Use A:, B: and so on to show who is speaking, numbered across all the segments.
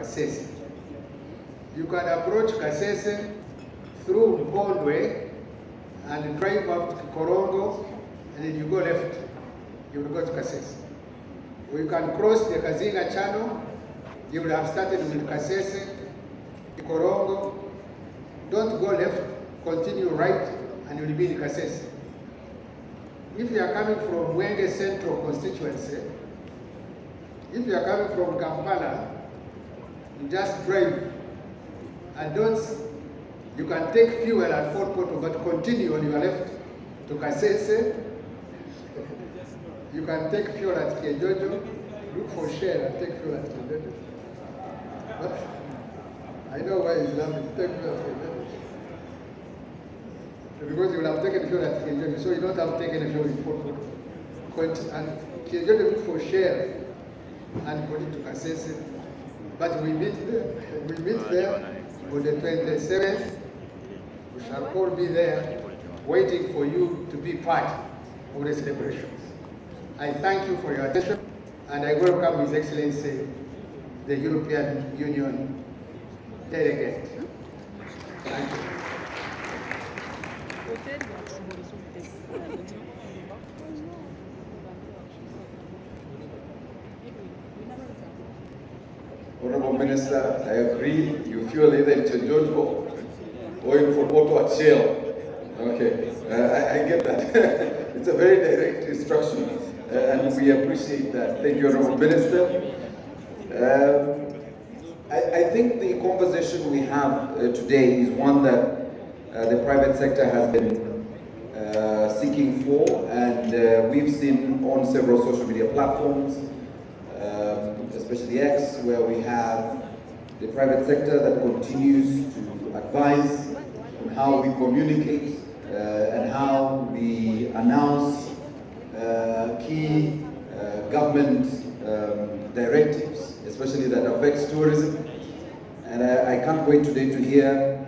A: Kasese. You can approach Kasese through Mpondwe and drive up to Korongo, and then you go left, you will go to Kasese. Or you can cross the Kazinga channel, you will have started with Kasese, Korongo. Don't go left, continue right, and you will be in Kasese. If you are coming from Mwenge Central constituency, if you are coming from Kampala, you just drive and you can take fuel at Fort Portal, but continue on your left to Kasese. You can take fuel at Kejojo, look for Shell and take fuel at Kejojo. But I know why he's laughing, take fuel at Kejojo. Because you will have taken fuel at Kejojo, so you don't have taken fuel in Fort Portal. And Kejojo look for Shell and go to Kasese. But we meet there on the 27th. We shall all be there waiting for you to be part of the celebrations. I thank you for your attention, and I welcome His Excellency, the European Union delegate. Thank you.
B: Honorable Minister, I agree. You fuel either in Georgeville or in Fort Portal at Shell. Okay, I get that. It's a very direct instruction, and we appreciate that. Thank you, Honorable Minister. I think the conversation we have today is one that the private sector has been seeking for, and we've seen on several social media platforms, especially X, where we have the private sector that continues to advise on how we communicate and how we announce key government directives, especially that affects tourism. And I can't wait today to hear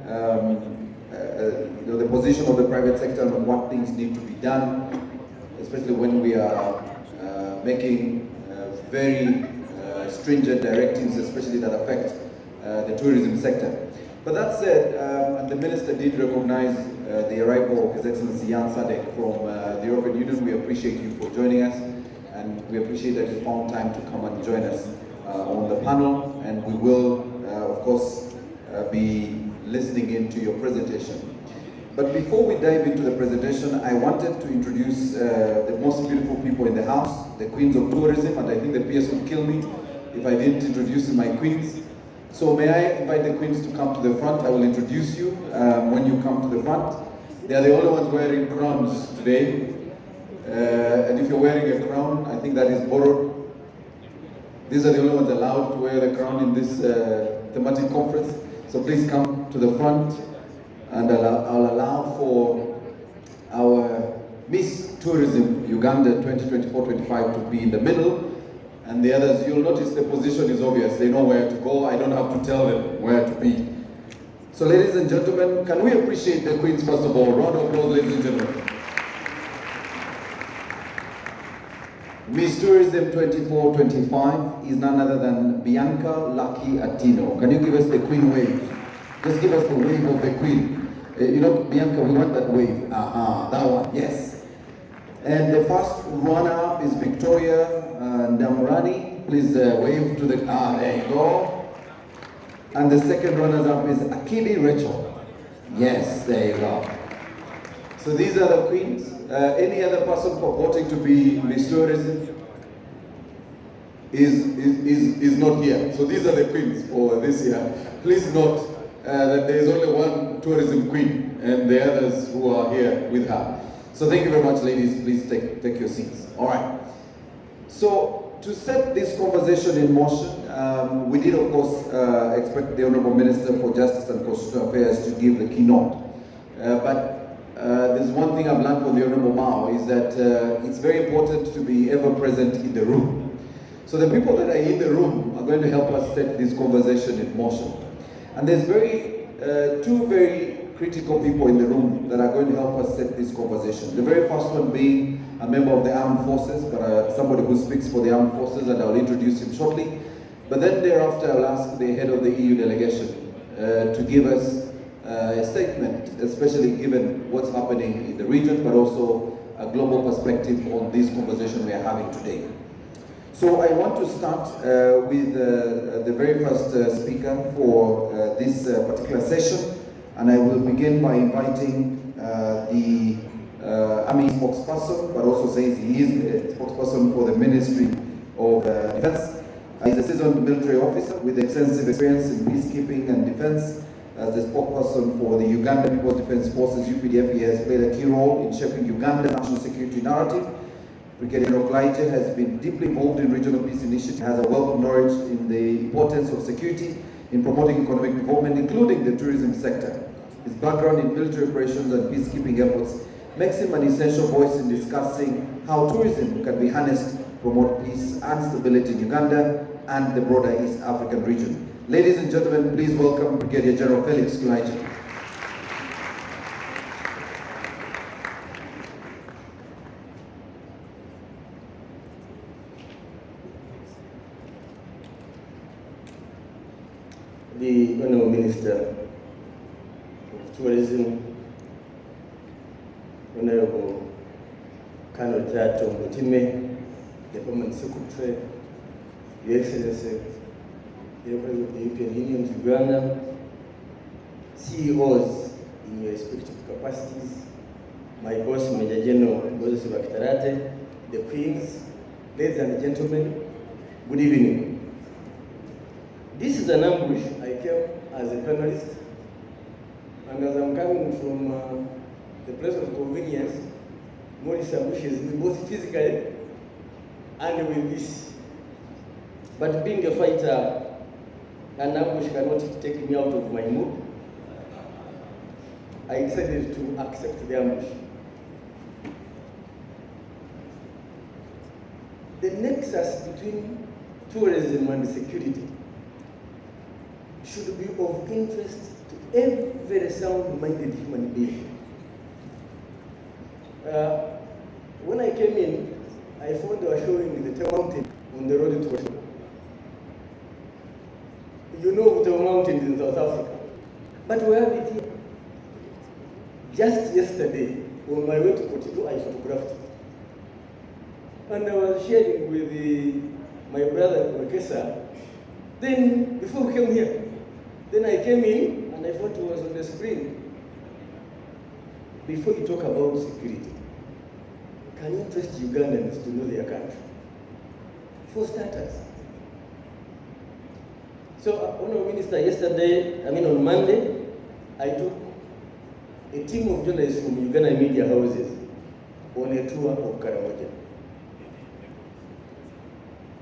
B: the position of the private sector on what things need to be done, especially when we are making very stringent directives, especially that affect the tourism sector. But that said, the Minister did recognize the arrival of His Excellency Jan Sadek from the European Union. We appreciate you for joining us, and we appreciate that you found time to come and join us on the panel, and we will, of course, be listening into your presentation. But before we dive into the presentation, I wanted to introduce the most beautiful people in the house, the Queens of Tourism, and I think the PS would kill me if I didn't introduce my queens. So may I invite the queens to come to the front? I will introduce you when you come to the front. They are the only ones wearing crowns today. And if you're wearing a crown, I think that is borrowed. These are the only ones allowed to wear a crown in this thematic conference. So please come to the front, and I'll allow for our Miss Tourism Uganda 2024-25 to be in the middle. And the others, you'll notice the position is obvious. They know where to go. I don't have to tell them where to be. So ladies and gentlemen, can we appreciate the queens first of all? Round of applause, ladies and gentlemen. Miss Tourism 24-25 is none other than Bianca Lucky Atino. Can you give us the queen wave? Just give us the wave of the queen. You know, Bianca, we want that wave. That one, yes. And the first runner-up is Victoria Ndamurani. Please wave to the, there you go. And the second runner-up is Akili Rachel. Yes, there you go. So these are the queens. Any other person purporting to be Miss Tourism is not here. So these are the queens for this year. Please note that there is only one tourism queen and the others who are here with her. So thank you very much, ladies. Please take your seats. All right. So to set this conversation in motion, we did, of course, expect the Honourable Minister for Justice and Constitutional Affairs to give the keynote. But there's one thing I've learned from the Honourable Mao is that it's very important to be ever present in the room. So the people that are in the room are going to help us set this conversation in motion. And there's two very critical people in the room that are going to help us set this conversation. The very first one being a member of the armed forces, but somebody who speaks for the armed forces, and I'll introduce him shortly. But then thereafter, I'll ask the head of the EU delegation to give us a statement, especially given what's happening in the region, but also a global perspective on this conversation we are having today. So I want to start with the very first speaker for this particular session, and I will begin by inviting the Army spokesperson, but also says he is a spokesperson for the Ministry of Defense. He's a seasoned military officer with extensive experience in peacekeeping and defense. As the spokesperson for the Uganda People's Defense Forces, UPDF, he has played a key role in shaping Uganda's national security narrative. Brigadier General Klaite has been deeply involved in regional peace initiatives, has a wealth of knowledge in the importance of security in promoting economic development, including the tourism sector. His background in military operations and peacekeeping efforts makes him an essential voice in discussing how tourism can be harnessed to promote peace and stability in Uganda and the broader East African region. Ladies and gentlemen, please welcome Brigadier General Felix Klaite.
C: The Honourable Minister of Tourism, Honourable Colonel Tato Mutime, the Permanent Secretary, Your Excellency, the President of the European Union, Uganda, CEOs in your respective capacities, my boss, Major General Moses Bakitarate, the Queens, ladies and gentlemen, good evening. This is an ambush. I came as a panelist, and as I'm coming from the place of convenience, Maurice ambushes me both physically and with this. But being a fighter, an ambush cannot take me out of my mood. I decided to accept the ambush. The nexus between tourism and security should be of interest to every sound-minded human being. When I came in, I found they were showing the Tell Mountain on the road to Washington. You know the mountains in South Africa, but we have it here. Just yesterday, on my way to Kotido, I photographed it. And I was sharing with my brother, Professor. Then, before we came here, then I came in and I thought it was on the screen. Before you talk about security, can you trust Ugandans to know their country? For starters. So, Honourable Minister, yesterday, on Monday, I took a team of journalists from Uganda media houses on a tour of Karamoja.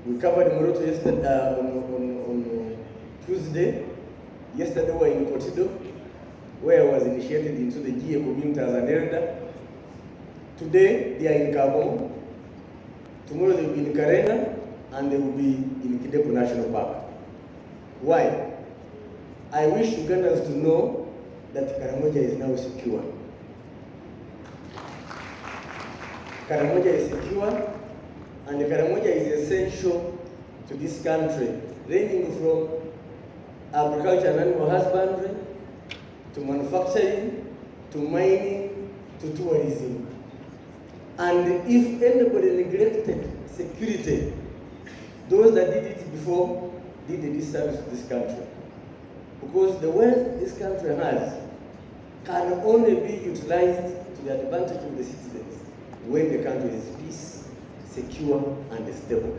C: We covered Moroto yesterday, on Tuesday. Yesterday we were in Kotido, where I was initiated into the GA community as an elder. Today they are in Kabomo. Tomorrow they will be in Karena, and they will be in Kidepo National Park. Why? I wish Ugandans to know that Karamoja is now secure. Karamoja is secure, and Karamoja is essential to this country, ranging from agriculture and animal husbandry, to manufacturing, to mining, to tourism. And if anybody neglected security, those that did it before did a disservice to this country. Because the wealth this country has can only be utilized to the advantage of the citizens when the country is peace, secure, and stable.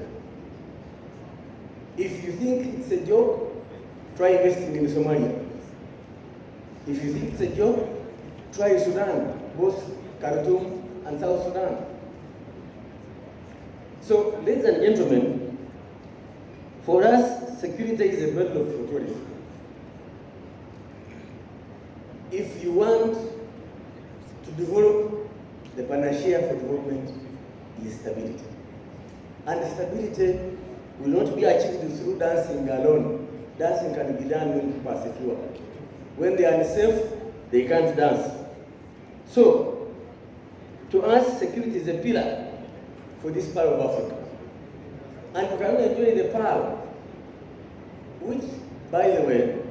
C: If you think it's a joke, try investing in Somalia. If you think it's a joke, try Sudan, both Khartoum and South Sudan. So, ladies and gentlemen, for us, security is a bedrock for tourism. If you want to develop, the panacea for development is stability. And stability will not be achieved through dancing alone. Dancing can be done when people are secure. When they are unsafe, they can't dance. So, to us, security is a pillar for this part of Africa. And we can only enjoy the power which, by the way,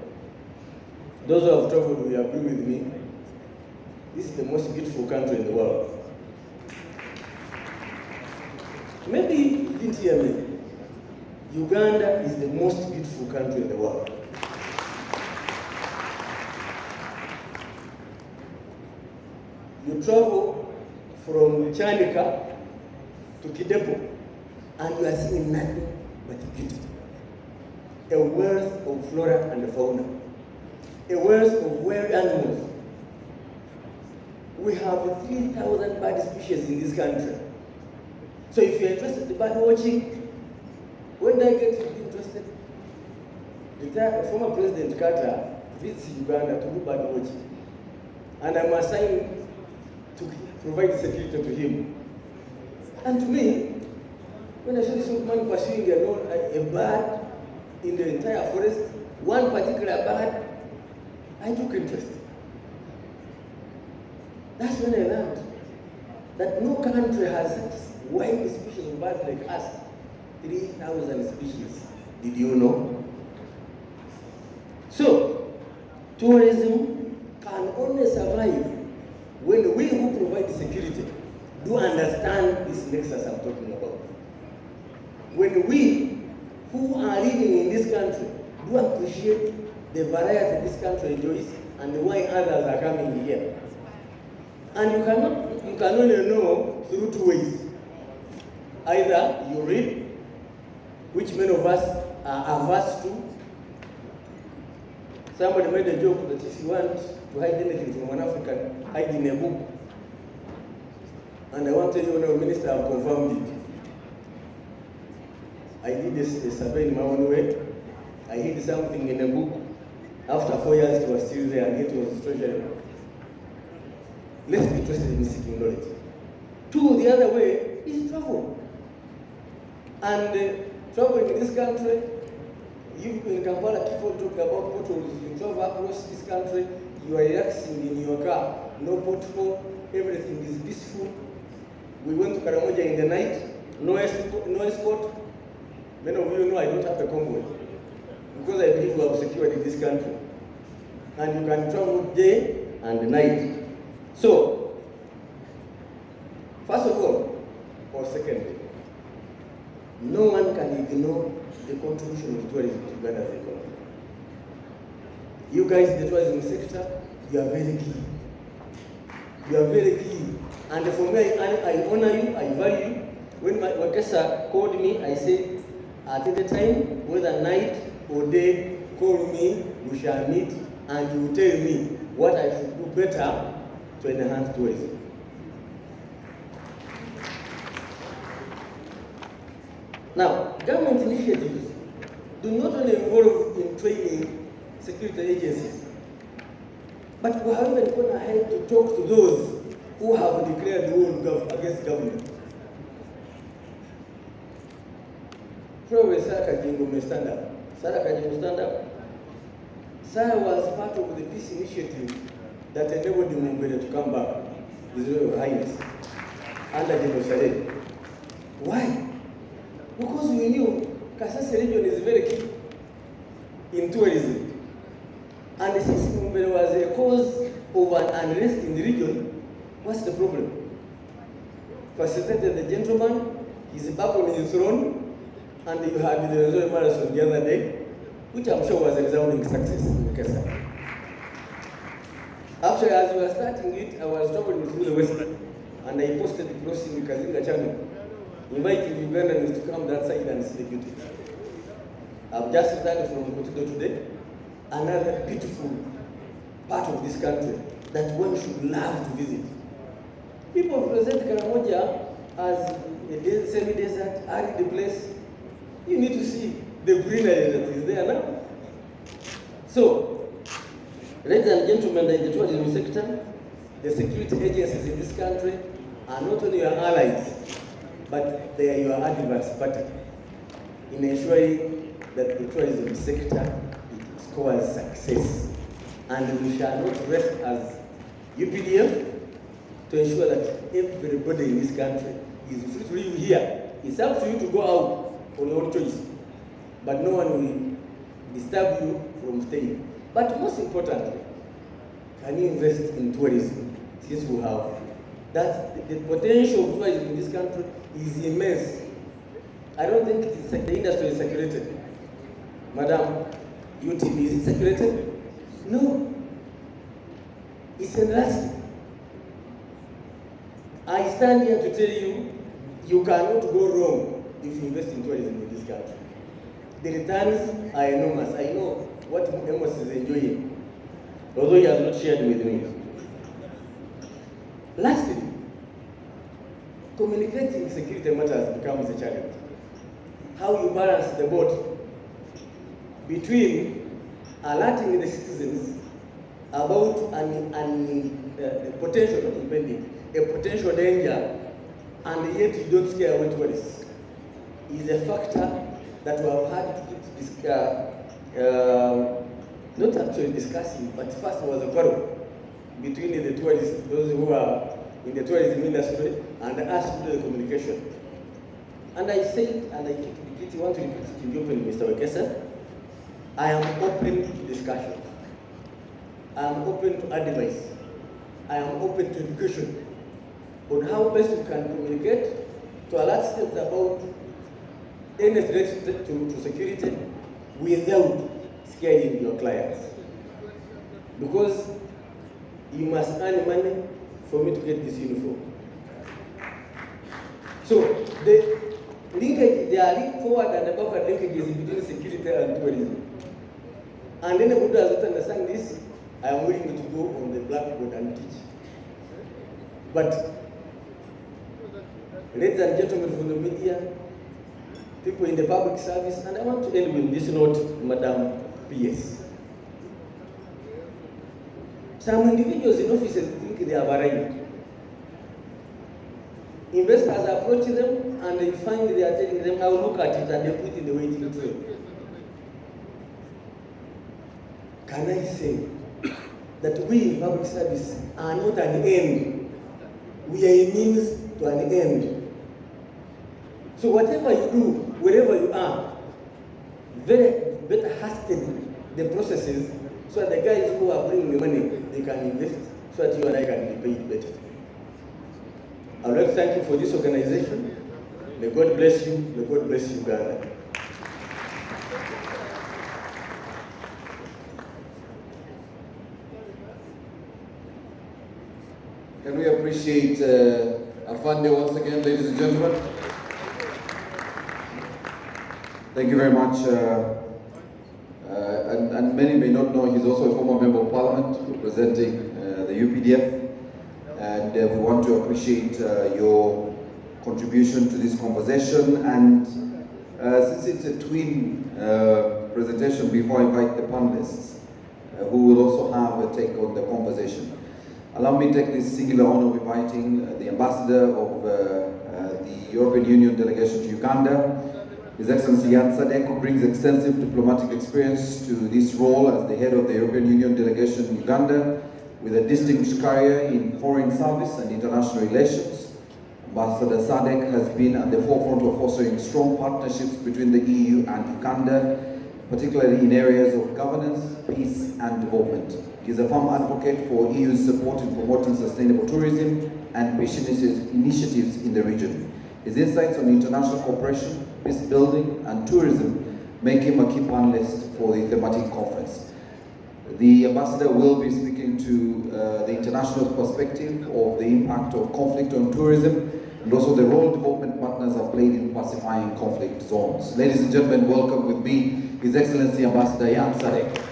C: those who have traveled will agree with me, this is the most beautiful country in the world. Maybe you didn't hear me. Uganda is the most beautiful country in the world. You travel from Chanika to Kidepo, and you are seeing nothing but beauty. A wealth of flora and fauna, a wealth of wild animals. We have 3,000 bird species in this country. So if you're interested in bird watching, when I get interested, the former President Carter visits Uganda to do bird watching, and I'm assigned to provide security to him. And to me, when I saw this man pursuing a bird in the entire forest, one particular bird, I took interest. That's when I learned that no country has such wide species of birds like us. 3,000 species. Did you know? So, tourism can only survive when we who provide security do understand this nexus I'm talking about. When we who are living in this country do appreciate the variety this country enjoys and why others are coming here. And you can only know through two ways. Either you read, which many of us are averse to. Somebody made a joke that if you want to hide anything from an African, hide in a book. And I want to tell you, when the minister have confirmed it. I did a survey in my own way. I hid something in a book. After 4 years, it was still there, and it was treasury. Let's be interested in seeking knowledge. Two, the other way is travel. And traveling in this country, you in Kampala, people talk about potholes. You travel across this country, you are relaxing in your car, no pothole, everything is peaceful. We went to Karamoja in the night, no escort. Many of you know I don't have a convoy because I believe we have secured in this country. And you can travel day and night. So, first of all, or secondly, no one can ignore the contribution of tourism to Uganda's economy. You guys in the tourism sector, you are very key. You are very key. And for me, I honor you, I value you. When Wakesa called me, I said, at any time, whether night or day, call me, we shall meet, and you will tell me what I should do better to enhance tourism. Now, government initiatives do not only involve in training security agencies, but we have even gone ahead to talk to those who have declared war against government. Probably Sarah Kajingo may stand up. Sarah Kajingo stand up. Sarah was part of the peace initiative that enabled the Mumbere to come back, His Royal Highness, under General Saleh. Why? Because we knew Kasese region is very key in tourism. And since Mumbere was a cause of an unrest in the region, what's the problem? Facilitated the gentleman, he's back on his throne, and you had the Royal Marathon the other day, which I'm sure was a resounding success in Kesa. Actually, as we were starting it, I was traveling through the West, and I posted crossing the Kazinga channel, inviting Ugandans to come that side and see the beauty. I've just returned from Kotido today, another beautiful part of this country that one should love to visit. People present Karamoja as a semi-desert, arid place. You need to see the greenery that is there now. So, ladies and gentlemen, in the tourism sector, the security agencies in this country are not only your allies, but they are your adverse party in ensuring that the tourism sector scores success. And we shall not rest as UPDF to ensure that everybody in this country is free to live here. It's up to you to go out on your own choice, but no one will disturb you from staying. But most importantly, can you invest in tourism? Since we have that, the potential of tourism in this country is immense. I don't think the industry is saturated. Madam, UTB, is it saturated? No. It's elastic. I stand here to tell you, you cannot go wrong if you invest in tourism in this country. The returns are enormous. I know what Amos is enjoying, although he has not shared with me. Lastly, communicating security matters becomes a challenge. How you balance the both between alerting the citizens about a potential, not impending, a potential danger, and yet you don't scare away tourists, is a factor that we have had to not actually discussing, but first was a quarrel between the tourists, those who are in the tourism industry, and us to do the communication. And I said, and I keep repeating, want to repeat it in the open, Mr. Wekesa, I am open to discussion. I am open to advice. I am open to education on how best we can communicate to alert citizens about any threat to security without scaring your clients. Because you must earn money for me to get this uniform. So the linkage, there are forward and backward linkages between security and tourism. And anybody who does not understand this, I am willing to go on the blackboard and teach. But ladies and gentlemen from the media, people in the public service, and I want to end with this note, Madam PS. Some individuals in offices think they have arrived. Investors approach them and they find they are telling them, I will look at it, and they put in the waiting tray. Can I say that we in public service are not an end? We are a means to an end. So whatever you do, wherever you are, better hasten the processes so that the guys who are bringing the money, they can invest so that you and I can be paid better. I would like to thank you for this organization. May God bless you. May God bless you, Ghana.
B: Can we appreciate Afande once again, ladies and gentlemen? Thank you very much. And many may not know, he's also a former member of parliament representing the UPDF. And we want to appreciate your contribution to this conversation. And since it's a twin presentation, before I invite the panelists, who will also have a take on the conversation, allow me to take this singular honor of inviting the ambassador of the European Union delegation to Uganda, His Excellency Jan Sadek, who brings extensive diplomatic experience to this role as the head of the European Union delegation in Uganda, with a distinguished career in foreign service and international relations. Ambassador Sadek has been at the forefront of fostering strong partnerships between the EU and Uganda, particularly in areas of governance, peace and development. He is a firm advocate for EU's support in promoting sustainable tourism and patient initiatives in the region. His insights on international cooperation, peace building and tourism make him a key panelist for the Thematic conference. The ambassador will be speaking to the international perspective of the impact of conflict on tourism and also the role development partners have played in pacifying conflict zones. Ladies and gentlemen, welcome with me His Excellency Ambassador Jan Sadek.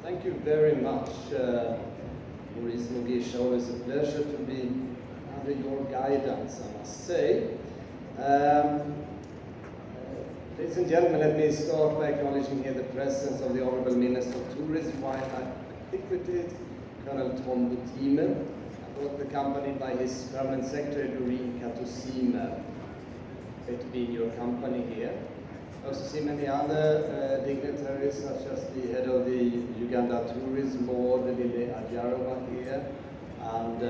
D: Thank you very much, Maurice Mugisha. Always a pleasure to be under your guidance, I must say. Ladies and gentlemen, let me start by acknowledging here the presence of the Honourable Minister of Tourism, Wildlife and Antiquities, Colonel Tom Butime, accompanied by his Permanent Secretary, Doreen Katosima. Great to be in your company here. I also see many other dignitaries, such as the head of the Tourism Board, Lily Ajarova here, and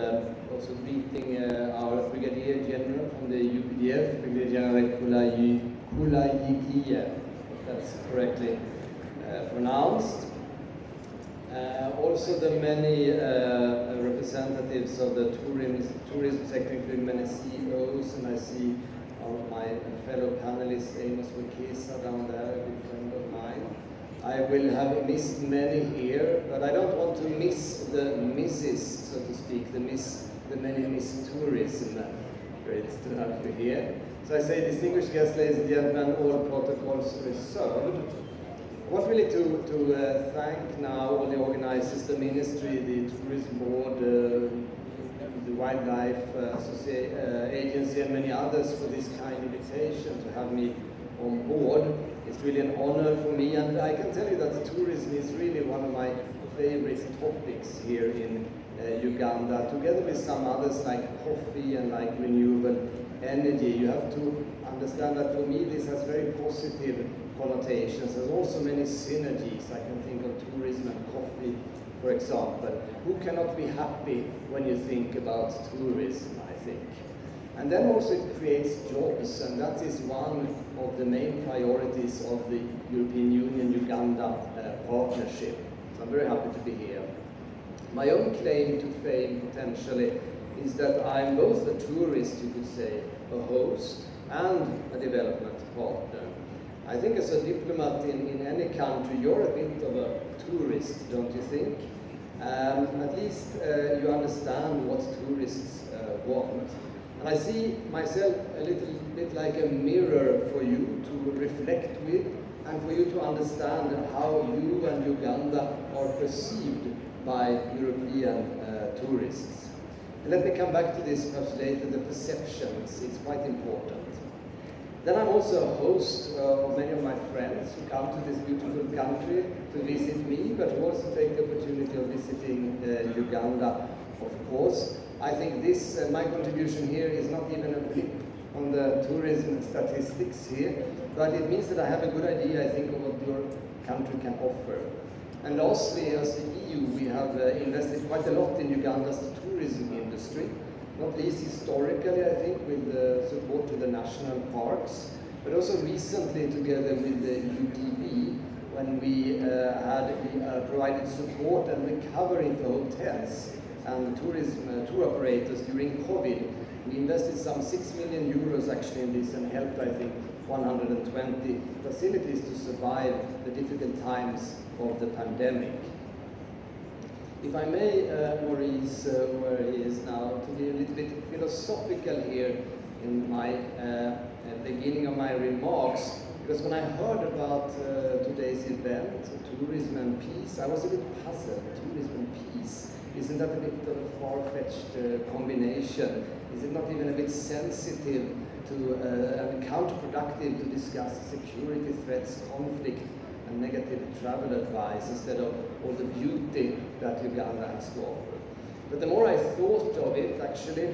D: also greeting our Brigadier General from the UPDF, Brigadier General Kulayikia, if that's correctly pronounced. Also the many representatives of the tourism sector, including many CEOs, and I see my fellow panelist Amos Wikesa down there, a good friend of mine. I will have missed many here, but I don't want to miss the misses, so to speak, the many miss tourism. Great to have you here. So I say, distinguished guests, ladies and gentlemen, all protocols reserved. I want really to thank now all the organizers, the ministry, the tourism board, the wildlife agency, and many others for this kind invitation to have me on board. It's really an honor for me, and I can tell you that tourism is really one of my favorite topics here in Uganda, together with some others like coffee and like renewable energy. You have to understand that for me this has very positive connotations. There's also many synergies. I can think of tourism and coffee, for example. Who cannot be happy when you think about tourism, I think. And then also it creates jobs, and that is one of the main priorities of the European Union-Uganda partnership. So I'm very happy to be here. My own claim to fame, potentially, is that I'm both a tourist, you could say, a host, and a development partner. I think as a diplomat in any country, you're a bit of a tourist, don't you think? At least you understand what tourists want. And I see myself a little bit like a mirror for you to reflect with, and for you to understand how you and Uganda are perceived by European tourists. And let me come back to this perhaps later, the perceptions. It's quite important. Then I'm also a host of many of my friends who come to this beautiful country to visit me, but who also take the opportunity of visiting Uganda, of course. I think this, my contribution here is not even a blip on the tourism statistics here, but it means that I have a good idea, I think, of what your country can offer. And lastly, as the EU, we have invested quite a lot in Uganda's tourism industry. Not least historically, I think, with support to the national parks, but also recently together with the UDB, when we had provided support and recovery for hotels and tourism tour operators during COVID. We invested some 6 million euros actually in this and helped, I think, 120 facilities to survive the difficult times of the pandemic. If I may, Maurice, where he is now, to be a little bit philosophical here in my beginning of my remarks, because when I heard about today's event, tourism and peace, I was a bit puzzled. Tourism and peace, isn't that a bit of a far-fetched combination? Is it not even a bit sensitive to and counterproductive to discuss security threats, conflict, and negative travel advice instead of all the beauty that Uganda has to offer? But the more I thought of it, actually,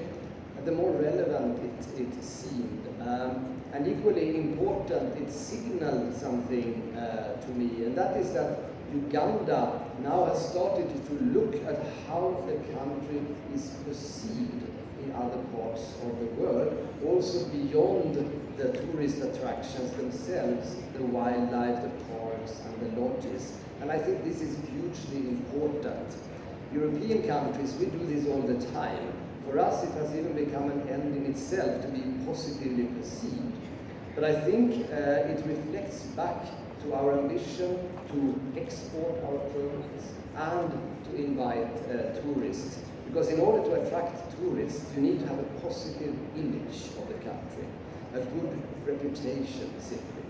D: the more relevant it seemed. And equally important, it signaled something to me, and that is that Uganda now has started to look at how the country is perceived in other parts of the world, also beyond the tourist attractions themselves, the wildlife, the parks, and the lodges. And I think this is hugely important. European countries, we do this all the time. For us, it has even become an end in itself to be positively perceived. But I think it reflects back to our ambition to export our products and to invite tourists. Because in order to attract tourists, you need to have a positive image of the country, a good reputation, simply.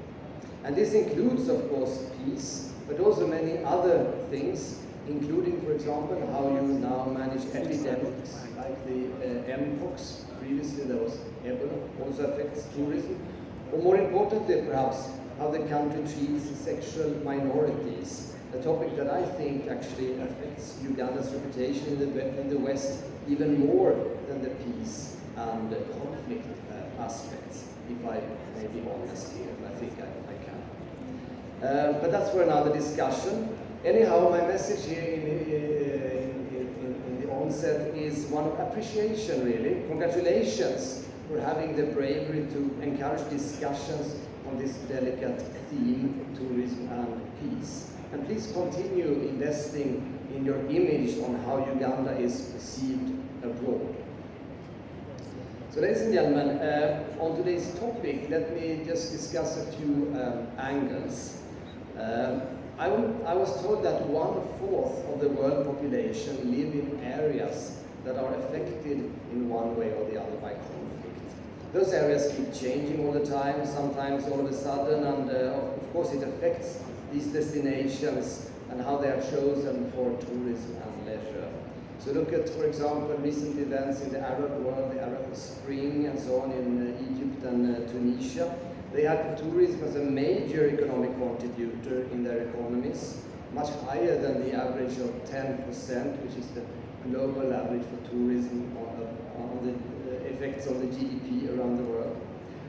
D: And this includes, of course, peace, but also many other things, including, for example, how you now manage epidemics, like the Mpox. Previously there was Ebola, also affects tourism. Or more importantly, perhaps, how the country treats sexual minorities, a topic that I think actually affects Uganda's reputation in the West even more than the peace and conflict aspects, if I may be honest here, and I think I can. But that's for another discussion. Anyhow, my message here in the onset is one of appreciation, really. Congratulations for having the bravery to encourage discussions on this delicate theme, tourism and peace. And please continue investing in your image on how Uganda is perceived abroad. So ladies and gentlemen, on today's topic, let me just discuss a few angles. I was told that 1/4 of the world population live in areas that are affected in one way or the other by conflict. Those areas keep changing all the time, sometimes all of a sudden, and of course it affects these destinations and how they are chosen for tourism and leisure. So look at, for example, recent events in the Arab world, the Arab Spring and so on in Egypt and Tunisia. They had tourism as a major economic contributor in their economies, much higher than the average of 10%, which is the global average for tourism on the effects on the GDP around the world.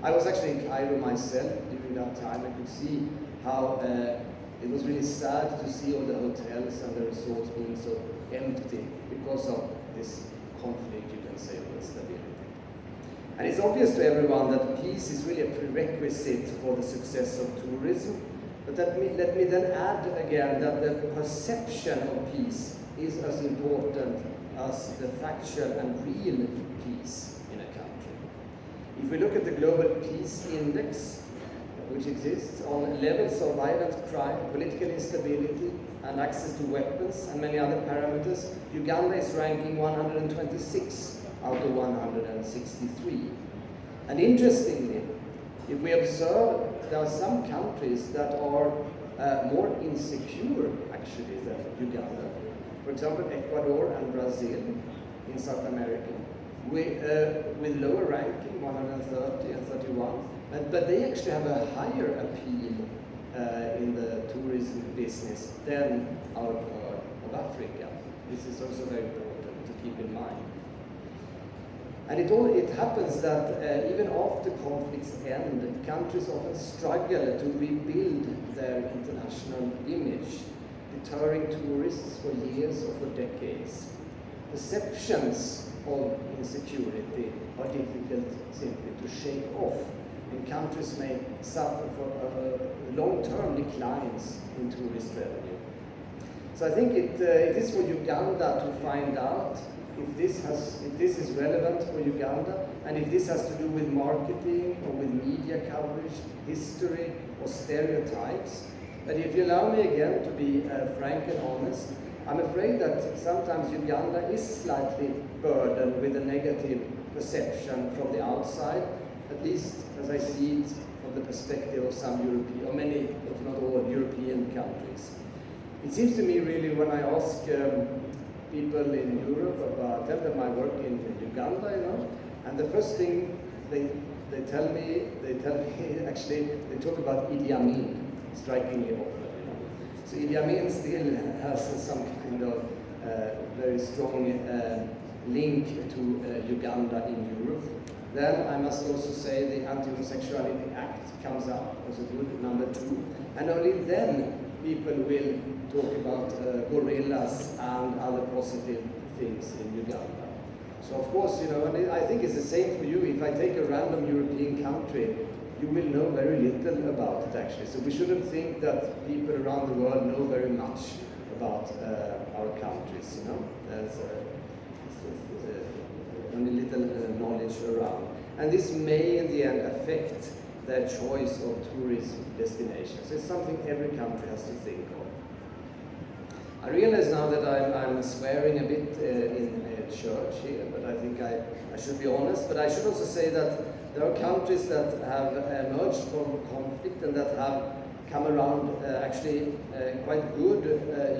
D: I was actually in Cairo myself during that time. I could see how it was really sad to see all the hotels and the resorts being so empty because of this conflict, you can say, of instability. And it's obvious to everyone that peace is really a prerequisite for the success of tourism. But let me then add again that the perception of peace is as important as the factual and real peace in a country. If we look at the Global Peace Index, which exists on levels of violent crime, political instability, and access to weapons, and many other parameters, Uganda is ranking 126 out of 163. And interestingly, if we observe, there are some countries that are more insecure, actually, than Uganda. For example, Ecuador and Brazil in South America, with lower ranking, 130 and 31. But they actually have a higher appeal in the tourism business than our part of Africa. This is also very important to keep in mind. And it happens that even after conflicts end, countries often struggle to rebuild their international image, deterring tourists for years or for decades. Perceptions of insecurity are difficult simply to shake off, and countries may suffer for long-term declines in tourist revenue. So I think it is for Uganda to find out if this is relevant for Uganda, and if this has to do with marketing or with media coverage, history or stereotypes. But if you allow me again to be frank and honest, I'm afraid that sometimes Uganda is slightly burdened with a negative perception from the outside, at least as I see it from the perspective of some European, or many, if not all, European countries. It seems to me really when I ask people in Europe about, tell them I work in Uganda, you know, and the first thing they tell me, actually, they talk about Idi Amin, strikingly often, you know. So Idi Amin still has some kind of very strong link to Uganda in Europe. Then I must also say the Anti-Homosexuality Act comes up as a good number 2, and only then people will talk about gorillas and other positive things in Uganda. So of course, you know, and I think it's the same for you. If I take a random European country, you will know very little about it actually. So we shouldn't think that people around the world know very much about our countries, you know. There's only little knowledge around. And this may in the end affect their choice of tourism destinations. It's something every country has to think of. I realize now that I'm swearing a bit in church here, but I think I should be honest. But I should also say that there are countries that have emerged from conflict and that have come around actually quite good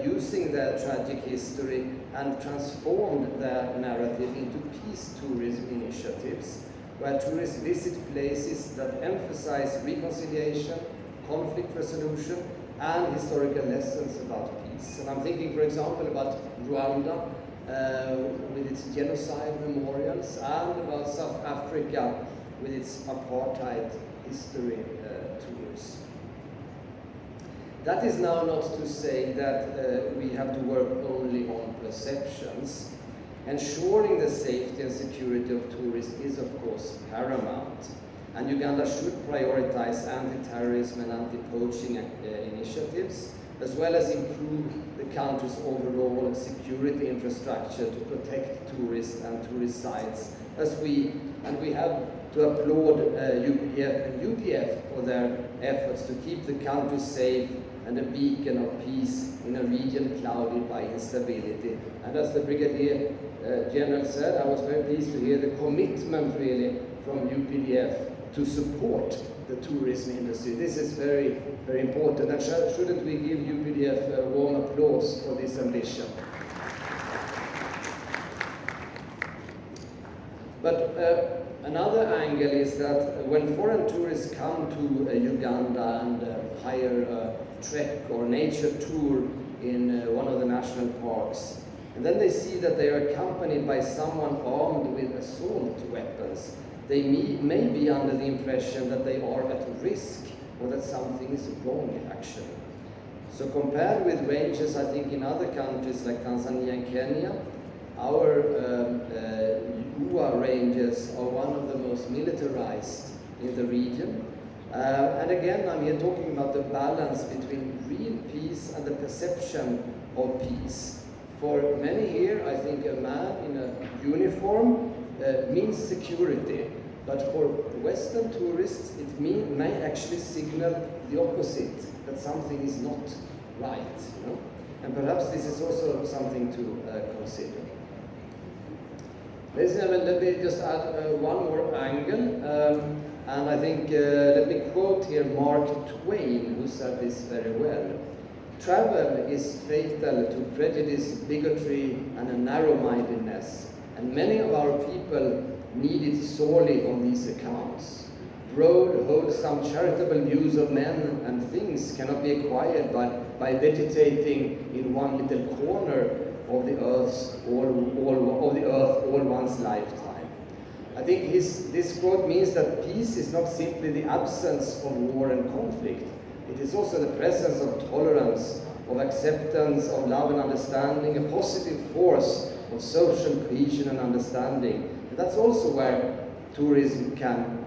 D: using their tragic history and transformed their narrative into peace tourism initiatives, where tourists visit places that emphasize reconciliation, conflict resolution, and historical lessons about peace. And I'm thinking, for example, about Rwanda with its genocide memorials, and about South Africa with its apartheid history tours. That is now not to say that we have to work only on perceptions. Ensuring the safety and security of tourists is of course paramount, and Uganda should prioritize anti-terrorism and anti-poaching initiatives, as well as improve the country's overall security infrastructure to protect tourists and tourist sites, we have to applaud UPDF and UPF for their efforts to keep the country safe and a beacon of peace in a region clouded by instability. And as the Brigadier General said, I was very pleased to hear the commitment really from UPDF to support the tourism industry. This is very, very important, and shouldn't we give UPDF a warm applause for this ambition? But another angle is that when foreign tourists come to Uganda and hire a trek or nature tour in one of the national parks, and then they see that they are accompanied by someone armed with assault weapons, they may be under the impression that they are at risk or that something is wrong actually. So compared with ranges, I think in other countries like Tanzania and Kenya, our UA ranges are one of the most militarized in the region. And again, I'm here talking about the balance between real peace and the perception of peace. For many here, I think a man in a uniform means security, but for Western tourists, it may actually signal the opposite, that something is not right. You know? And perhaps this is also something to consider. Ladies and gentlemen, let me just add one more angle. And I think, let me quote here Mark Twain, who said this very well. Travel is fatal to prejudice, bigotry, and a narrow-mindedness, and many of our people need it sorely on these accounts. Broad, wholesome, charitable views of men and things cannot be acquired by vegetating in one little corner of the earth all one's lifetime. I think this quote means that peace is not simply the absence of war and conflict. It is also the presence of tolerance, of acceptance, of love and understanding, a positive force of social cohesion and understanding. And that's also where tourism can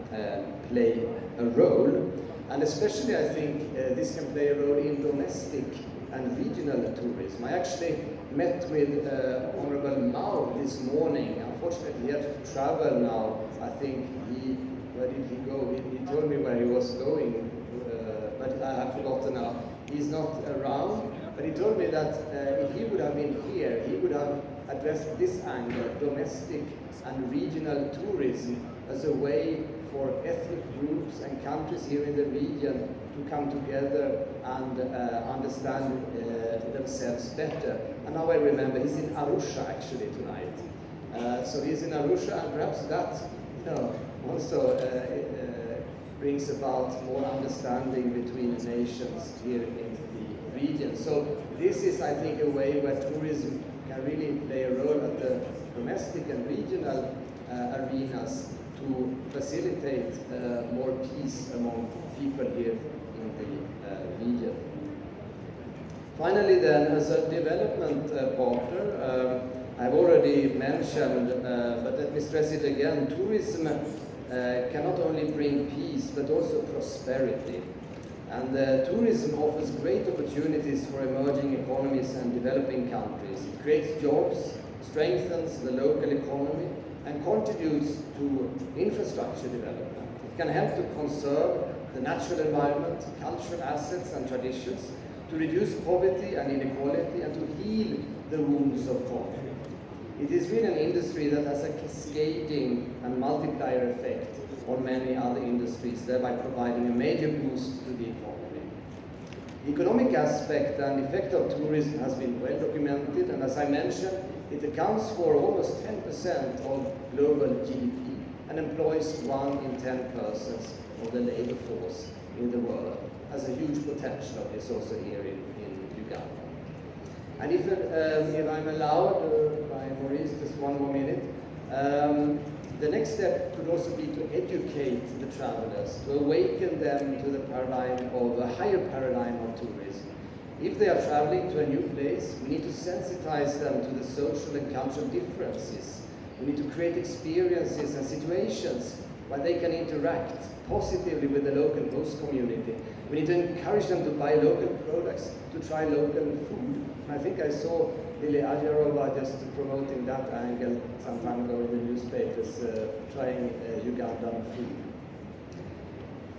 D: play a role. And especially I think this can play a role in domestic and regional tourism. I actually met with Honorable Mao this morning. Unfortunately, he had to travel now. I think where did he go? He told me where he was going, but I have forgotten now. He's not around, but he told me that if he would have been here, he would have addressed this angle, domestic and regional tourism, as a way for ethnic groups and countries here in the region to come together and understand themselves better. And now I remember, he's in Arusha actually tonight. So he's in Arusha, and perhaps that also brings about more understanding between the nations here in the region. So this is, I think, a way where tourism can really play a role at the domestic and regional arenas to facilitate more peace among people here in the region. Finally then, as a development partner, I've already mentioned, but let me stress it again, tourism cannot only bring peace but also prosperity. And tourism offers great opportunities for emerging economies and developing countries. It creates jobs, strengthens the local economy, and contributes to infrastructure development. It can help to conserve the natural environment, cultural assets and traditions, to reduce poverty and inequality, and to heal the wounds of conflict. It is really an industry that has a cascading and multiplier effect on many other industries, thereby providing a major boost to the economy. The economic aspect and effect of tourism has been well documented, and as I mentioned, it accounts for almost 10% of global GDP and employs 1 in 10 persons of the labor force in the world. Has a huge potential of this also here in Uganda. And if I'm allowed by Maurice, just one more minute, The next step could also be to educate the travelers, to awaken them to the paradigm of a higher paradigm of tourism. If they are traveling to a new place, we need to sensitize them to the social and cultural differences. We need to create experiences and situations where they can interact positively with the local host community. We need to encourage them to buy local products, to try local food. And I think I saw Lily Ajarova just promoting that angle some time ago in the newspapers, trying Ugandan food.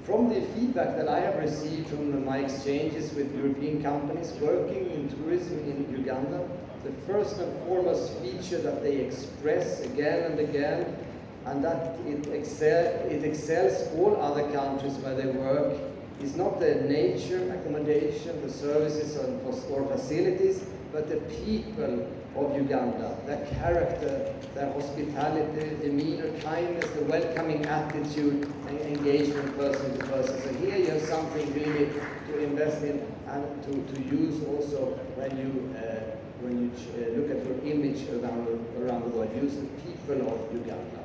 D: From the feedback that I have received from my exchanges with European companies working in tourism in Uganda, the first and foremost feature that they express again and again, and that it excels all other countries where they work, is not the nature, accommodation, the services or facilities, but the people of Uganda, their character, their hospitality, demeanor, kindness, the welcoming attitude, and engagement person to person. So here you have something really to invest in and to use also when you look at your image around the world. Use the people of Uganda.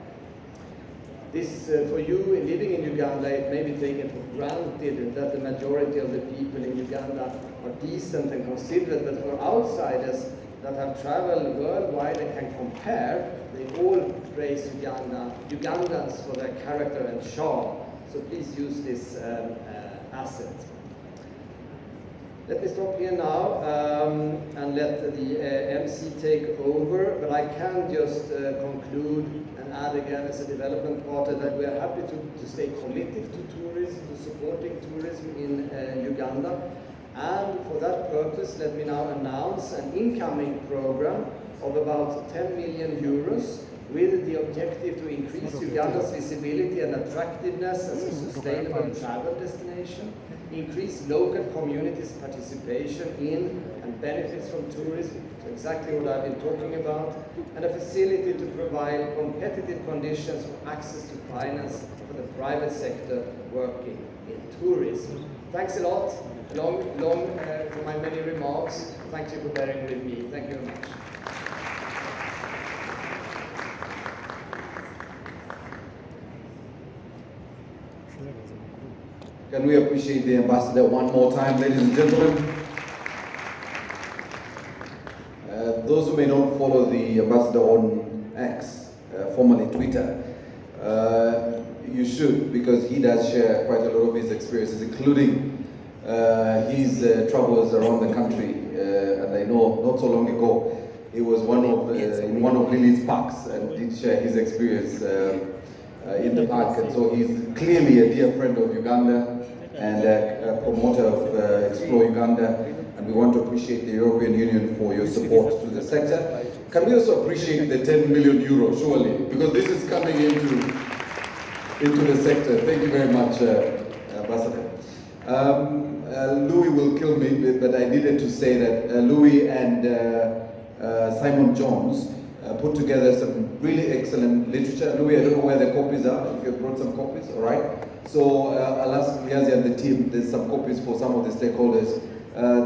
D: This, for you living in Uganda, it may be taken for granted that the majority of the people in Uganda are decent and considerate, but for outsiders that have traveled worldwide and can compare, they all praise Ugandans for their character and charm. So please use this asset. Let me stop here now and let the MC take over, but I can just conclude and add again as a development partner that we are happy to stay committed to tourism, to supporting tourism in Uganda. And for that purpose, let me now announce an incoming program of about 10 million euros with the objective to increase Uganda's visibility and attractiveness as a sustainable travel destination, increase local communities' participation in and benefits from tourism, exactly what I've been talking about, and a facility to provide competitive conditions for access to finance for the private sector working in tourism. Thanks a lot. Long for my many remarks. Thank you for bearing with me. Thank you very much.
B: Can we appreciate the ambassador one more time, ladies and gentlemen? Those who may not follow the ambassador on X, formerly Twitter, you should, because he does share quite a lot of his experiences, including his travels around the country. And I know not so long ago, he was in one of Lily's parks and did share his experience in the park. And so he's clearly a dear friend of Uganda and a promoter of Explore Uganda. And we want to appreciate the European Union for your support to the sector. Can we also appreciate the 10 million euro, surely? Because this is coming into the sector. Thank you very much, Ambassador. Louis will kill me, but I needed to say that Louis and Simon Jones put together some really excellent literature. Louis, I don't know where the copies are, if you brought some copies, all right? So I'll ask Liazi and the team, there's some copies for some of the stakeholders.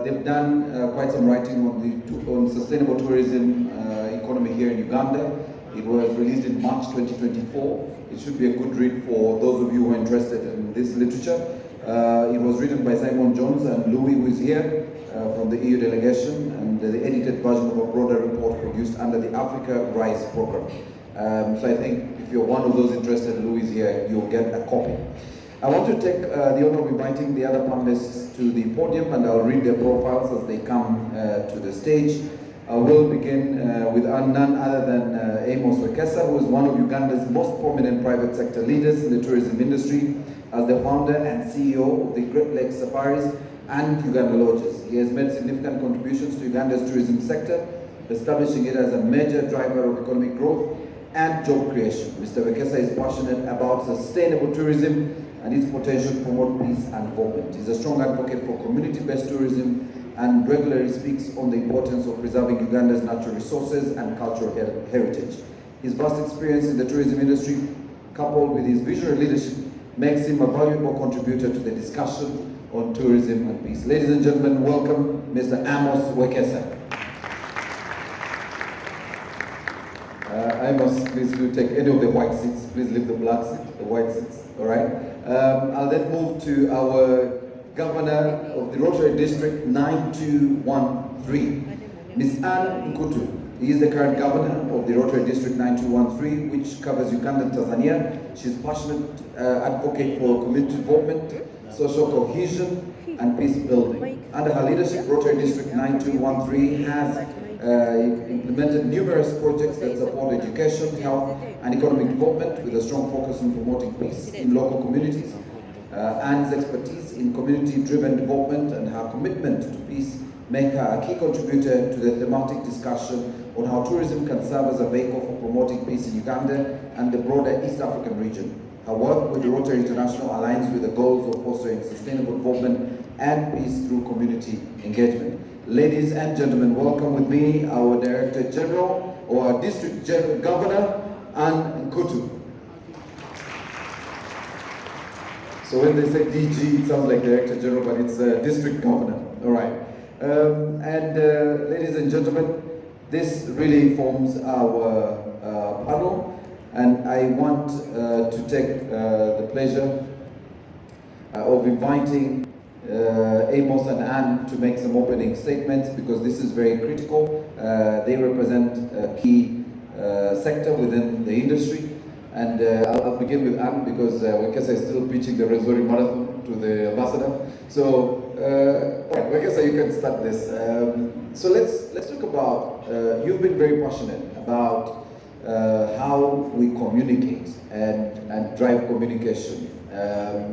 B: They've done quite some writing on sustainable tourism economy here in Uganda. It was released in March 2024. It should be a good read for those of you who are interested in this literature. It was written by Simon Jones and Louis, who is here from the EU delegation, and the edited version of a broader report produced under the Africa Rise program. So I think if you're one of those interested, Louis is here, you'll get a copy. I want to take the honor of inviting the other panelists to the podium, and I'll read their profiles as they come to the stage. I will begin with none other than Amos Wekesa, who is one of Uganda's most prominent private sector leaders in the tourism industry, as the founder and CEO of the Great Lakes Safaris and Uganda Lodges. He has made significant contributions to Uganda's tourism sector, establishing it as a major driver of economic growth and job creation. Mr. Wekesa is passionate about sustainable tourism and its potential to promote peace and development. He's a strong advocate for community-based tourism and regularly speaks on the importance of preserving Uganda's natural resources and cultural heritage. His vast experience in the tourism industry, coupled with his visionary leadership, makes him a valuable contributor to the discussion on tourism and peace. Ladies and gentlemen, welcome Mr. Amos Wekesa. I must please do take any of the white seats. Please leave the black seat, the white seats. All right. I'll then move to our Governor of the Rotary District 9213, Ms. Anne Nkutu. He is the current Governor of the Rotary District 9213, which covers Uganda and Tanzania. She's a passionate advocate for community development, social cohesion, and peace building. Under her leadership, Rotary District 9213 has implemented numerous projects that support education, health, and economic development with a strong focus on promoting peace in local communities. Anne's expertise in community-driven development and her commitment to peace make her a key contributor to the thematic discussion on how tourism can serve as a vehicle for promoting peace in Uganda and the broader East African region. Her work with the Rotary International aligns with the goals of fostering sustainable development and peace through community engagement. Ladies and gentlemen, welcome with me our Director General, or our District Governor, Anne Nkutu. So when they say DG, it sounds like Director General, but it's District Governor. All right. Ladies and gentlemen, this really forms our panel, and I want to take the pleasure of inviting Amos and Anne to make some opening statements, because this is very critical. They represent a key sector within the industry. And I'll begin with Anne, because Wekesa is still pitching the Resori Marathon to the ambassador. So, Wekesa, you can start this. So let's talk about, you've been very passionate about how we communicate and drive communication,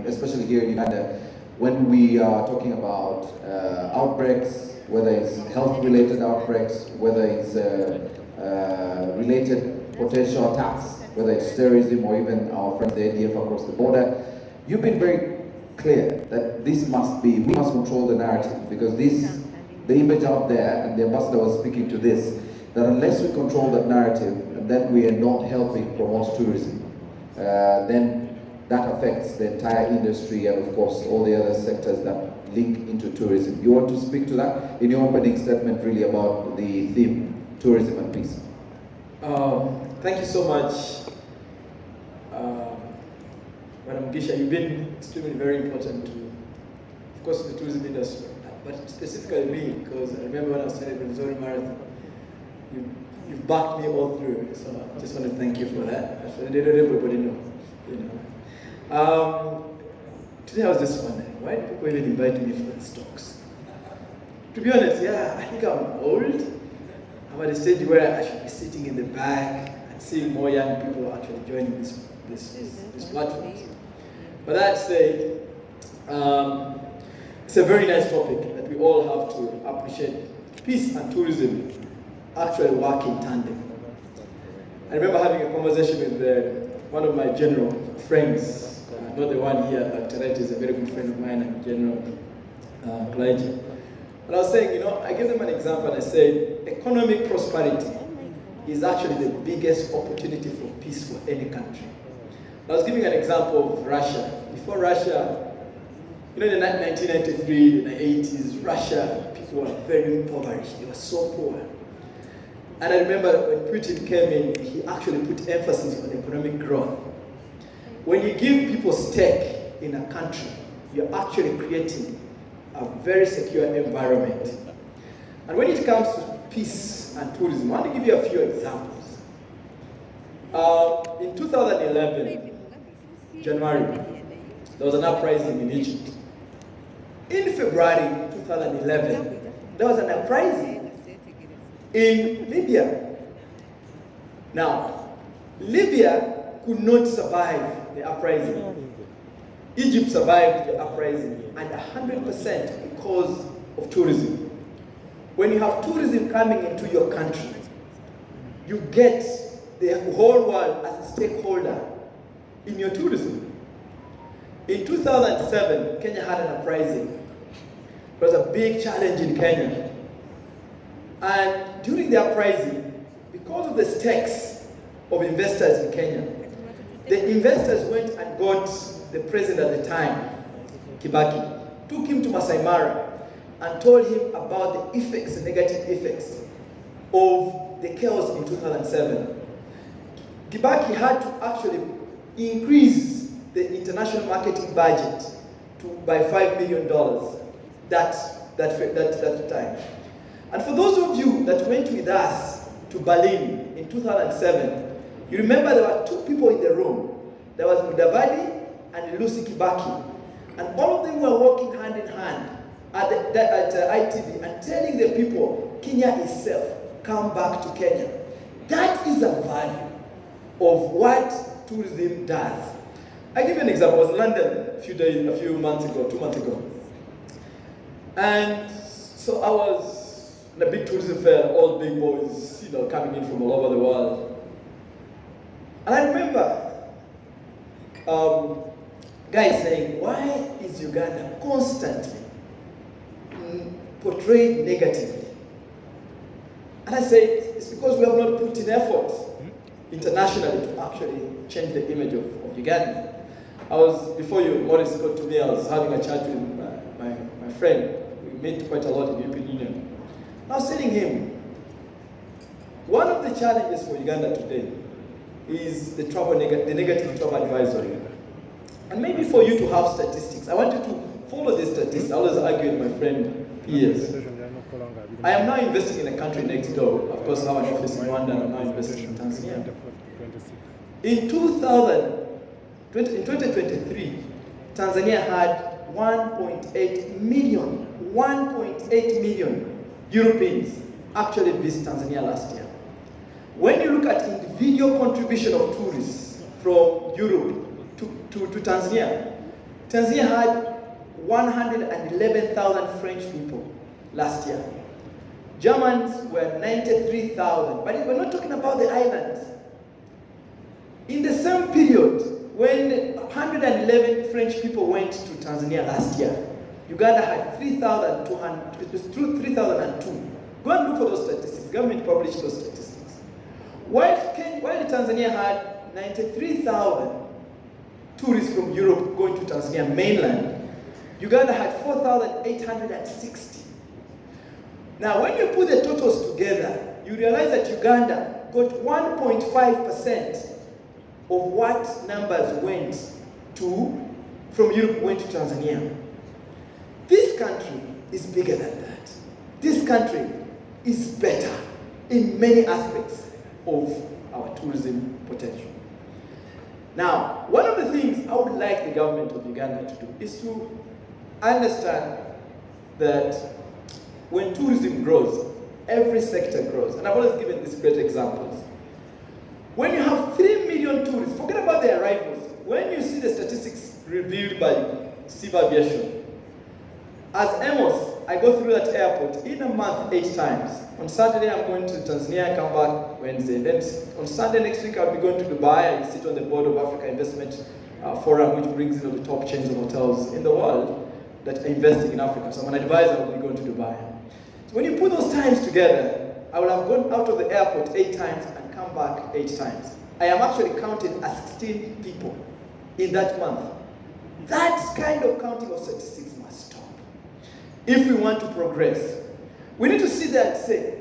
B: especially here in Uganda, when we are talking about outbreaks, whether it's health-related outbreaks, whether it's related potential attacks, whether it's terrorism or even our friends, the ADF across the border. You've been very clear that we must control the narrative, because the image out there, and the ambassador was speaking to this, that unless we control that narrative, and then we are not helping promote tourism, then that affects the entire industry and of course all the other sectors that link into tourism. You want to speak to that in your opening statement, really, about the theme, tourism and peace?
E: Thank you so much, Madam Gisha. You've been extremely very important to, of course, the tourism industry, but specifically me, because I remember when I started the Resori Marathon, you've backed me all through. So I just want to thank you for that. I let everybody know. Today I was just wondering, why do people even invite me for these talks? To be honest, yeah, I think I'm old. I'm at a stage where I should be sitting in the back and seeing more young people actually joining this platform. But that said, it's a very nice topic that we all have to appreciate. Peace and tourism actually work in tandem. I remember having a conversation with one of my general friends, not the one here, but Terete is a very good friend of mine, and General Klaiji. And I was saying, I gave them an example, and I said, economic prosperity is actually the biggest opportunity for peace for any country. I was giving an example of Russia. Before Russia, in the 1993, the 80s, Russia, people were very impoverished. They were so poor. And I remember when Putin came in, he actually put emphasis on economic growth. When you give people stake in a country, you're actually creating a very secure environment. And when it comes to peace and tourism, I want to give you a few examples. In 2011, January, there was an uprising in Egypt. In February 2011, there was an uprising in Libya. Now, Libya could not survive the uprising. Egypt survived the uprising, and 100% because of tourism. When you have tourism coming into your country, you get the whole world as a stakeholder in your tourism. In 2007, Kenya had an uprising. It was a big challenge in Kenya. And during the uprising, because of the stakes of investors in Kenya, the investors went and got the president at the time, Kibaki, took him to Masai Mara and told him about the effects, the negative effects of the chaos in 2007. Kibaki had to actually increase the international marketing budget by $5 million that time. And for those of you that went with us to Berlin in 2007, you remember there were two people in the room. There was Mudavadi and Lucy Kibaki. And all of them were working hand in hand at ITV and telling the people, Kenya is safe, come back to Kenya. That is a value of what tourism does. I give you an example. I was in London a few months ago, 2 months ago. And so I was in a big tourism fair, all big boys, coming in from all over the world. And I remember guys saying, why is Uganda constantly portrayed negatively? And I said, it's because we have not put in effort internationally to actually change the image of Uganda. Before Maurice got to me, I was having a chat with my friend. We met quite a lot in the European Union. I was telling him, one of the challenges for Uganda today is the negative travel advisory. And maybe for you to have statistics, I want you to follow this statistics. I always argue with my friend Piers. I am now investing in a country next door. Of course, I have an office in Rwanda, and I'm now investing in Tanzania. In 2023, Tanzania had 1.8 million Europeans actually visit Tanzania last year. When you look at individual contribution of tourists from Europe to Tanzania, Tanzania had 111,000 French people last year. Germans were 93,000, but we're not talking about the islands. In the same period, when 111 French people went to Tanzania last year, Uganda had 3,200, it was 3,002. Go and look for those statistics. Government published those statistics. While Tanzania had 93,000 tourists from Europe going to Tanzania mainland, Uganda had 4,860. Now, when you put the totals together, you realize that Uganda got 1.5% of what numbers from Europe went to Tanzania. This country is bigger than that. This country is better in many aspects of our tourism potential. Now, one of the things I would like the government of Uganda to do is to understand that when tourism grows, every sector grows. And I've always given these great examples. When you have 3 million tourists, forget about their arrivals. When you see the statistics revealed by Civil Aviation, as Amos, I go through that airport in a month 8 times. On Saturday, I'm going to Tanzania, I come back Wednesday. Then on Sunday next week, I'll be going to Dubai. I sit on the board of Africa Investment Forum, which brings the top chains of hotels in the world that are investing in Africa. So I'm an advisor, I'll be going to Dubai. So when you put those times together, I will have gone out of the airport 8 times and come back 8 times. I am actually counting as 16 people in that month. That kind of counting of statistics must stop. If we want to progress, we need to sit there and say,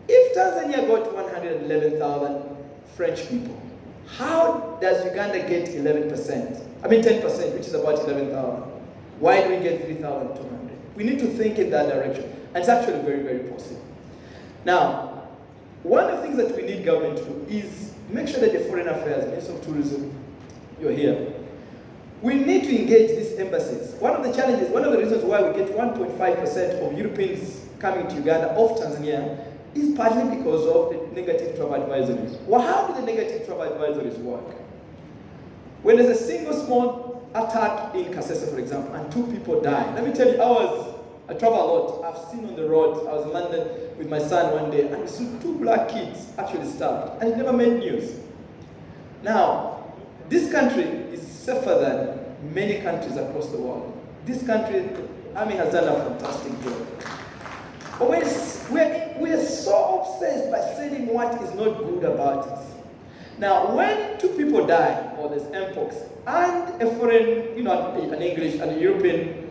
E: if Tanzania got 111,000 French people, how does Uganda get 11%? I mean 10%, which is about 11,000. Why do we get 3,200? We need to think in that direction. And it's actually very, very possible. Now, one of the things that we need government to do is make sure that the Foreign Affairs, Minister of Tourism, you're here. We need to engage these embassies. One of the challenges, one of the reasons why we get 1.5% of Europeans coming to Uganda off Tanzania is partly because of the negative travel advisories. Well, how do the negative travel advisories work? When there's a single small attack in Kasese, for example, and 2 people die. Let me tell you, I travel a lot. I've seen on the road, I was in London with my son one day, and we saw 2 black kids actually stabbed, and it never made news. Now, this country is safer than many countries across the world. This country, the Army has done a fantastic job. But we're so obsessed by saying what is not good about us. Now, when 2 people die, or there's mpox, and a foreign, an English and a European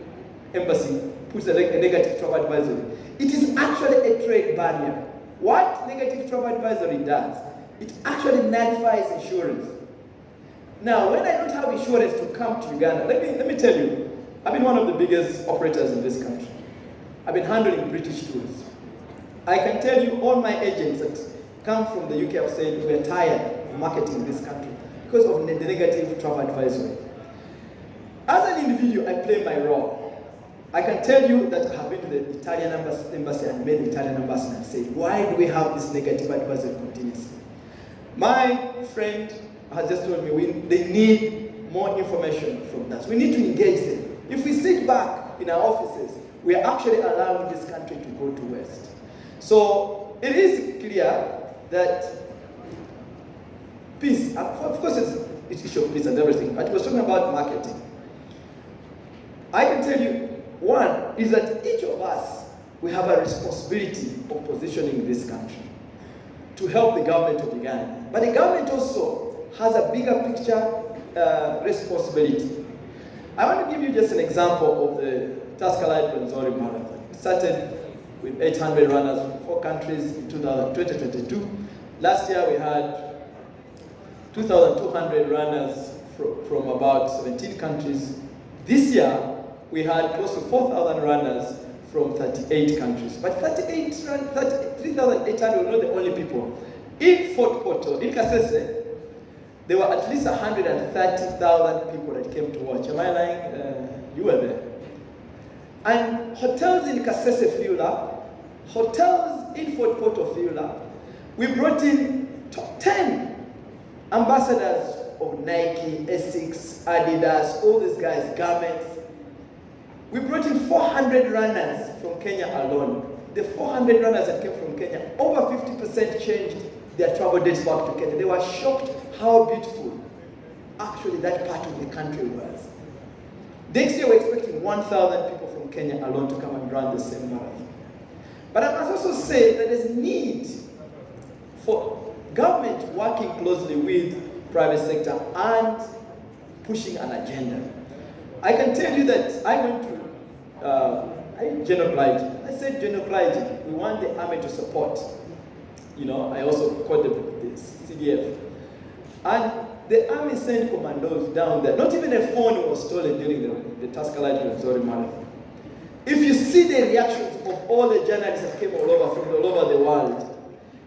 E: embassy puts a negative travel advisory, it is actually a trade barrier. What negative travel advisory does it actually nullifies insurance. Now, when I don't have insurance to come to Uganda, let me tell you, I've been one of the biggest operators in this country. I've been handling British tourists. I can tell you all my agents that come from the UK have said we're tired of marketing this country because of the negative travel advisory. As an individual, I play my role. I can tell you that I have been to the Italian embassy and met the Italian ambassador and said, why do we have this negative advisory continuously? My friend has just told me they need more information from us. We need to engage them. If we sit back in our offices, we are actually allowing this country to go to waste. So it is clear that peace, of course it's issue of peace and everything, but we're talking about marketing. I can tell you, one is that each of us, we have a responsibility of positioning this country to help the government of Uganda. But the government also has a bigger picture responsibility. I want to give you just an example of the Tascalite-Rwenzori Marathon. It started with 800 runners from 4 countries in 2022. Last year we had 2,200 runners from about 17 countries. This year we had close to 4,000 runners from 38 countries. But 3,800 were not the only people. In Fort Portal, in Kasese, there were at least 130,000 people that came to watch. Am I lying? You were there. And hotels in Kasese filled up. Hotels in Fort Portal filled up. We brought in top 10 ambassadors of Nike, Essex, Adidas, all these guys, garments. We brought in 400 runners from Kenya alone. The 400 runners that came from Kenya, over 50% changed their travel dates back to Kenya. They were shocked how beautiful actually that part of the country was. Next year we're expecting 1,000 people from Kenya alone to come and run the same marathon. But I must also say that there's need for government working closely with private sector and pushing an agenda. I can tell you that I went to genocide. I said genocide. We want the army to support. You know, I also called the CDF. And the army sent commandos down there. Not even a phone was stolen during the Tascalite-Rwenzori Marathon. If you see the reactions of all the journalists that came from all over the world,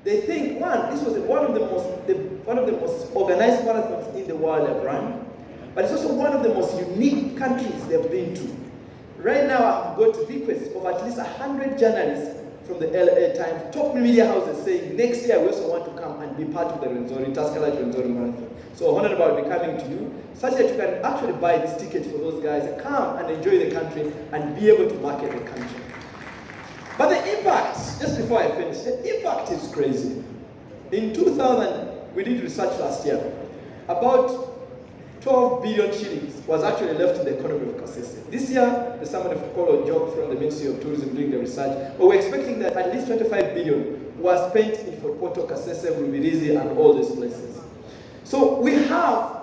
E: they think, one, this was one of the most organized marathons in the world I've run, but it's also one of the most unique countries they've been to. Right now, I've got requests of at least 100 journalists from the LA Times, top media houses saying next year we also want to come and be part of the Tascalite-Rwenzori Marathon. So Honorable, I'll be coming to you, such that you can actually buy this ticket for those guys and come and enjoy the country and be able to market the country. But the impact, just before I finish, the impact is crazy. In 2000, we did research last year. About 12 billion shillings was actually left in the economy of Kasese. This year, there's somebody called Job from the Ministry of Tourism doing the research, but we're expecting that at least 25 billion was spent in Fort Portal, Kasese, Rubirizi, and all these places. So we have,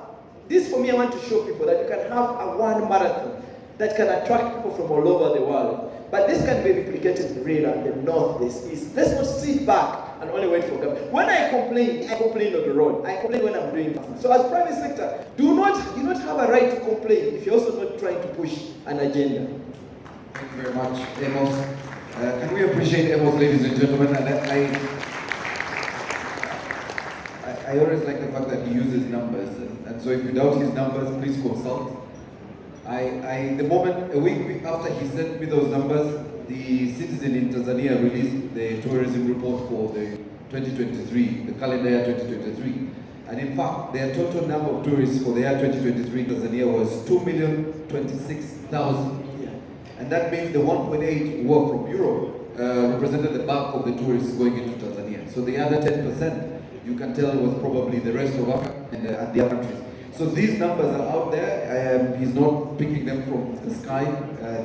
E: this for me, I want to show people that you can have a one marathon that can attract people from all over the world. But this can be replicated in Rira, the north, the east. Let's not sit back and only wait for government. When I complain on the road. I complain when I'm doing business. So as private sector, you not have a right to complain if you're also not trying to push an agenda.
B: Thank you very much, Amos. Can we appreciate Amos, ladies and gentlemen? And I always like the fact that he uses numbers. And so if you doubt his numbers, please consult. The moment, a week after he sent me those numbers, the Citizen in Tanzania released the tourism report for the 2023, the calendar year 2023. And in fact, their total number of tourists for the year 2023 in Tanzania was 2,026,000.
E: Yeah.
B: And that means the 1.8 were from Europe, represented the bulk of the tourists going into Tanzania. So the other 10%, you can tell, was probably the rest of Africa and the other countries. So these numbers are out there. He's not picking them from the sky.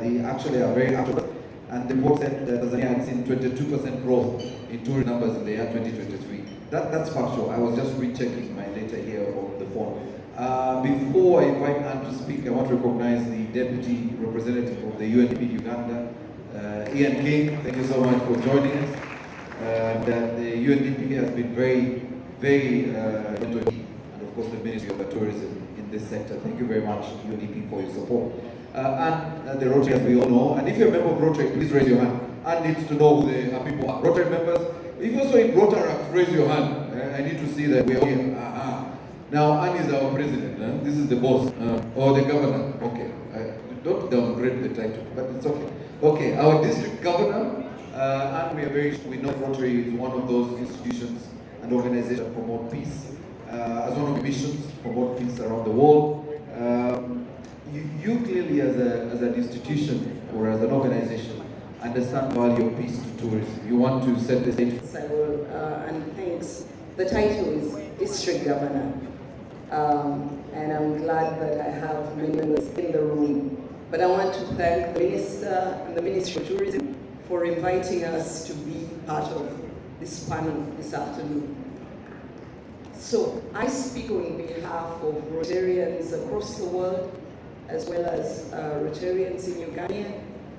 B: They actually are very accurate. And the report said that Tanzania had seen 22% growth in tourist numbers in the year 2023. That's factual. I was just rechecking my data here on the phone. Before I invite Anne to speak, I want to recognize the Deputy Representative of the UNDP in Uganda, Ian King. Thank you so much for joining us. The UNDP has been very very and of course the Ministry of Tourism in this sector. Thank you very much, UNDP, for your support. And the Rotary, as we all know, and if you're a member of Rotary, please raise your hand. Anne needs to know who the people are. Rotary members, if you're also in Rotary, raise your hand. I need to see that we're here. Now, Anne is our president. This is the boss, or the governor. Okay, don't downgrade the title, but it's okay. Okay, our district governor, and we know Rotary is one of those institutions and organizations that promote peace. As one of the missions, promote peace around the world. You clearly, as an institution or as an organization, understand the value of peace to tourism. You want to set the stage.
F: I will, and thanks. The title is District Governor, and I'm glad that I have many members in the room. But I want to thank the Minister and the Ministry of Tourism for inviting us to be part of this panel this afternoon. So I speak on behalf of Rotarians across the world, as well as Rotarians in Uganda.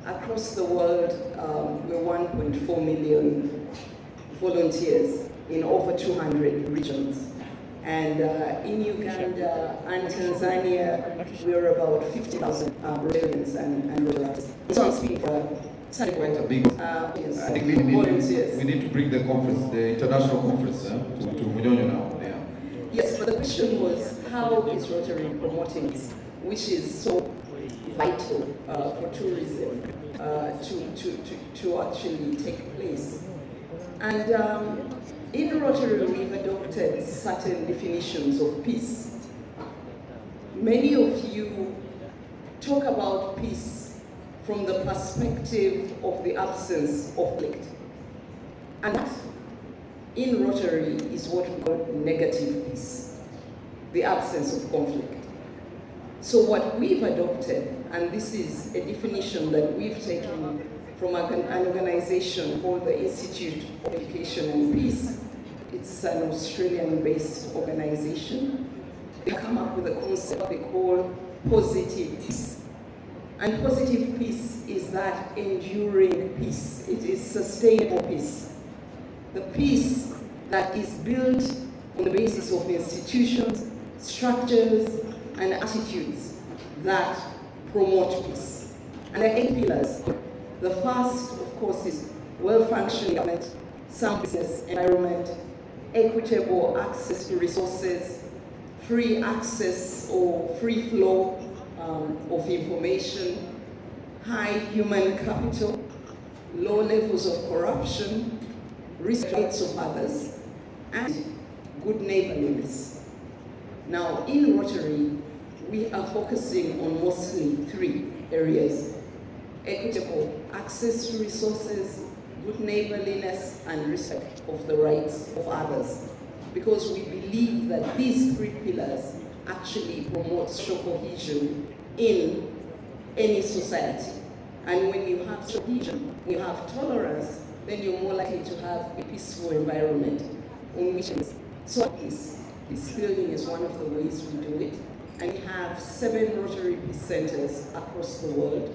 F: Across the world, we're 1.4 million volunteers in over 200 regions. And in Uganda and Tanzania, we're about 50,000 Rotarians and Rotarians. So I'm speaking for
B: quite a big.
F: yes,
B: I think we need to bring the conference, the international conference, to Munyonyo now. Yeah.
F: Yes, but the question was, how is Rotary promoting this, which is so vital for tourism to actually take place. And in Rotary, we've adopted certain definitions of peace. Many of you talk about peace from the perspective of the absence of conflict. And that, in Rotary, is what we call negative peace, the absence of conflict. So what we've adopted, and this is a definition that we've taken from an organization called the Institute of Education and Peace. It's an Australian-based organization. They come up with a concept they call positive peace. And positive peace is that enduring peace. It is sustainable peace. The peace that is built on the basis of institutions, structures, and attitudes that promote peace. And there are 8 pillars. The first, of course, is well-functioning government, sound business environment, equitable access to resources, free access or free flow of information, high human capital, low levels of corruption, respect of others, and good neighborliness. Now, in Rotary, we are focusing on mostly 3 areas: equitable access to resources, good neighborliness, and respect of the rights of others. Because we believe that these 3 pillars actually promote social cohesion in any society. And when you have cohesion, when you have tolerance, then you're more likely to have a peaceful environment on which so peace building is one of the ways we do it. And we have 7 Rotary Peace Centers across the world,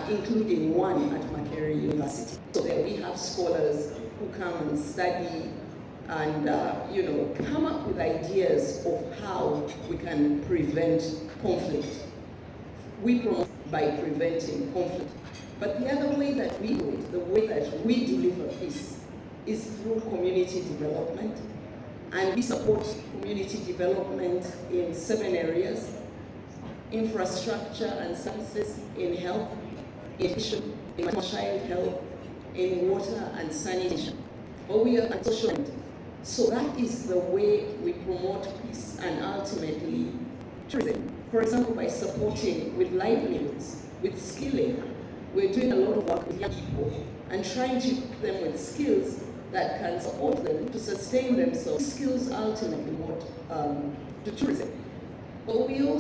F: including one at Makerere University. So that we have scholars who come and study and come up with ideas of how we can prevent conflict. We promote by preventing conflict. But the other way that we do it, the way that we deliver peace, is through community development. And we support community development in 7 areas: infrastructure and services, in health, education, in child health, in water and sanitation. But we are at social end. So that is the way we promote peace and ultimately tourism. For example, by supporting with livelihoods, with skilling. We're doing a lot of work with young people and trying to equip them with skills that can support them to sustain themselves. Skills ultimately what to tourism. But we also